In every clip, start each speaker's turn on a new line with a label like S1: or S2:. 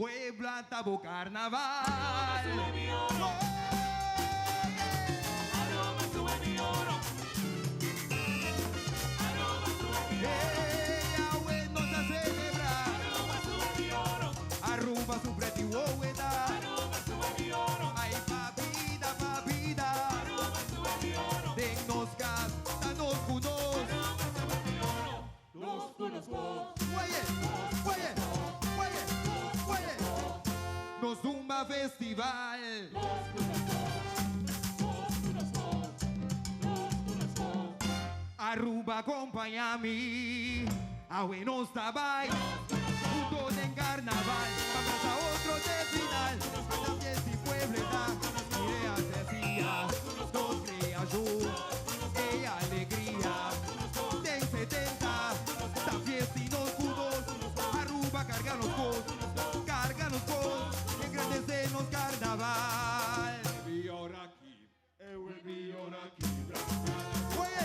S1: Puebla, Tabo Carnaval.
S2: Sube mi oro. Aruba sube mi oro. Aruba sube mi oro.
S1: Bueno a celebrar.
S2: Aruba sube mi oro.
S1: Aruba su preti hueveda.
S2: Aruba sube mi oro.
S1: Ay, papita, papita.
S2: Aruba sube mi oro.
S1: Dennos gas, danos kudos.
S2: Aruba sube mi oro. Los conozco.
S1: Oye, oye, oye, oye. Nos Zumba Festival.
S2: Los conozco. Los conozco. Los conozco.
S1: Aruba acompáñame a buenos tabay. Juntos en carnaval. Vamos a otro de final. Esta fiesta y puebleta. Ideas decía. Nos crea yo. Alegría. Den 70. Esta fiesta y nos kudos. Aruba carga los cos. Carga los cos. Engrandecenos carnaval.
S2: Vi ora aquí. Vi ora aquí.
S1: Oye.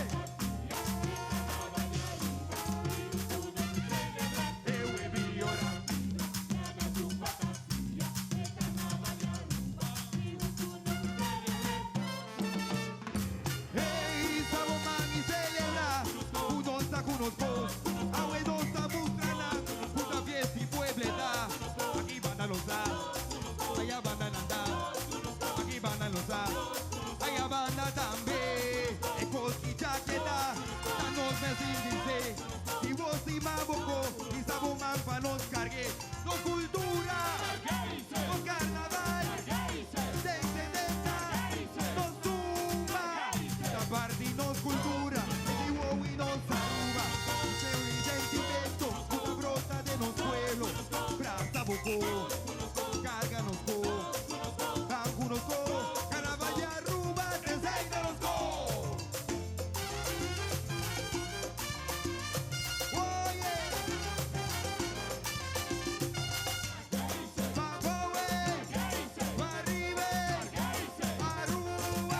S1: Hey, Saboman y celebra, unos vos, abuelos tabustrana, puta fiesta y puebleta, aquí van a los da, allá van a andar, aquí van a los da, allá van a también, ecos y chaqueta, danos me dice, y vos y maboco, y Saboman pa' nos cargue, nos cultura, nos carnaval, de intendenta, nos zumba, la parte y nos cultura, y wow y nos aruba, se un sentimiento, una brota de los pueblos, brasa boco, cárganos co, algunos co, carnaval y aruba, te de los co. Oye, Papoe, Arribe, Aruba.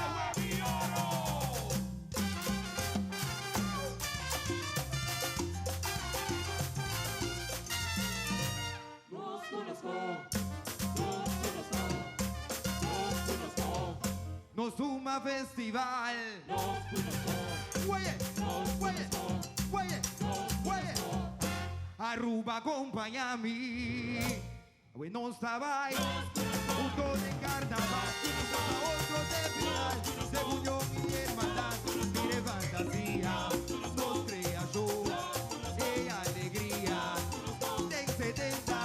S2: Los conozco. Los conozco. Los conozco.
S1: Nos Zumba Festival.
S2: Los conozco.
S1: Oye, oye, oye, oye. Aruba acompáñame. Buenos tabay. Juntos en carnaval. A otro de final. De unión y hermandad. Mire fantasía. Nos crea yo. Alegría. Den 70.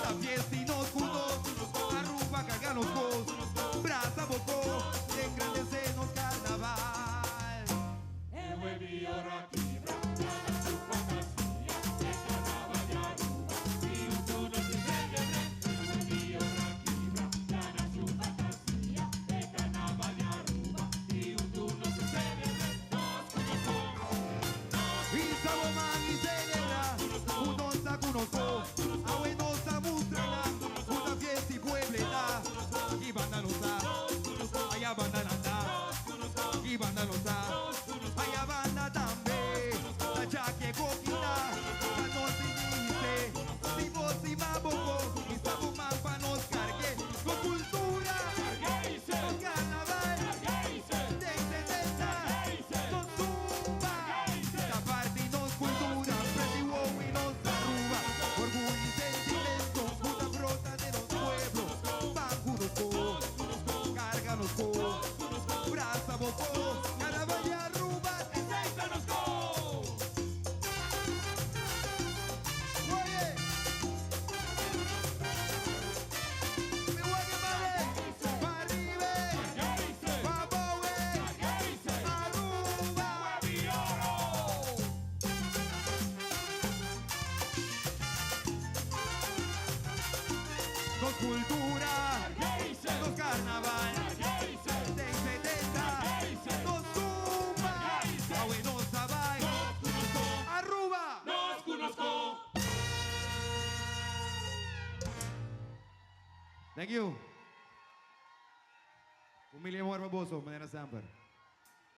S1: La fiesta y nos kudos. Aruba carga los cos. Brasa bocó. Engrandecenos carnaval.
S2: Vi ora aquí. Su fantasía. De carnaval de Aruba. Y un tono se celebre. Vi ora aquí. Gana su fantasía. De carnaval de Aruba. Y un tono se celebre. Los conozco.
S1: Y Saboman y celebra, unos conozco, a buenos tabustrana, una fiesta y puebleta, aquí van a los da, allá van a andar, aquí van a los da, allá van a también, la chaque coquina, la noche dice, si vos y maboco, y Saboman pa' nos cargue, con cultura, con carnaval, de intendenta, con zumba, la parte y nos cultura, Freddy Wow y nos arruba, orgullo y sentimiento, puta brota de los pueblos, van conozco, carga los co, brasa boco, carnaval y arruba, te conozco. Oye, me voy a quemar, pa' arriba, pa' Bowe, Aruba. Nos cultura, nos carnaval, de 70, nos zumba, a buenos tabay, Aruba.
S2: Los conozco.
S1: Thank you. Pumili mo Barboso, Manera Samper.